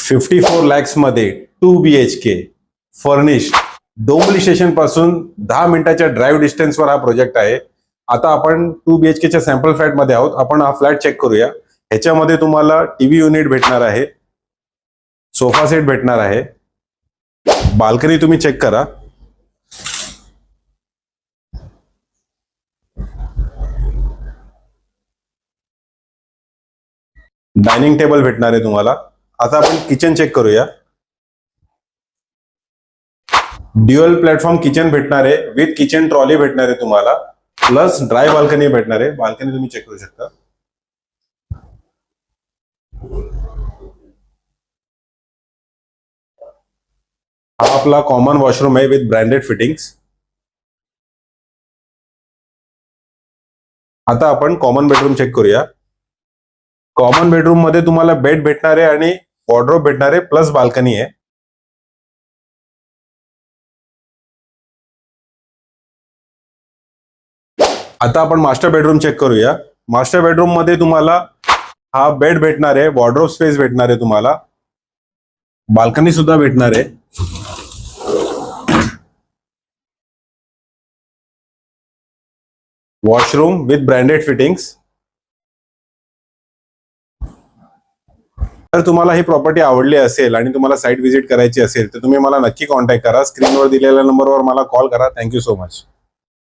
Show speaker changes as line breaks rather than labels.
54 lakhs मध्ये 2 BHK furnish Dombivli station पासून 10 मिनिटाच्या ड्राईव्ह डिस्टन्सवर हा प्रोजेक्ट आहे. आता आपण 2 BHK च्या सॅम्पल फ्लॅट मध्ये आहोत. आपण हा फ्लॅट चेक करूया. ह्याच्यामध्ये तुम्हाला टीव्ही युनिट भेटणार आहे, सोफा सेट भेटणार आहे, बाल्कनी तुम्ही चेक करा. डायनिंग टेबल भेटणार आहे तुम्हाला. आता आपण किचन चेक करूया. ड्युअल प्लॅटफॉर्म किचन भेटणार आहे, विथ किचन ट्रॉली भेटणार आहे तुम्हाला, प्लस ड्राय बाल्कनी भेटणार आहे. बाल्कनी तुम्ही चेक करू शकता. हा आपला कॉमन वॉशरूम आहे विथ ब्रँडेड फिटिंग्स. आता आपण कॉमन बेडरूम चेक करूया. कॉमन बेडरूम मध्ये तुम्हाला बेड भेटणार आहे आणि वॉर्डरोब भेटणार आहे, प्लस बाल्कनी आहे. आता आपण मास्टर बेडरूम चेक करूया. मास्टर बेडरूम मध्ये तुम्हाला हा बेड भेटणार आहे, वॉर्डरोब स्पेस भेटणार आहे तुम्हाला, बाल्कनी सुद्धा भेटणार आहे. Washroom with branded fittings. जर तुम्हाला ही प्रॉपर्टी आवडली असेल आणि तुम्हाला साईट व्हिजिट करायची असेल तर तुम्ही मला नक्की कॉन्टॅक्ट करा. स्क्रीनवर दिलेल्या नंबरवर मला कॉल करा. Thank you so much.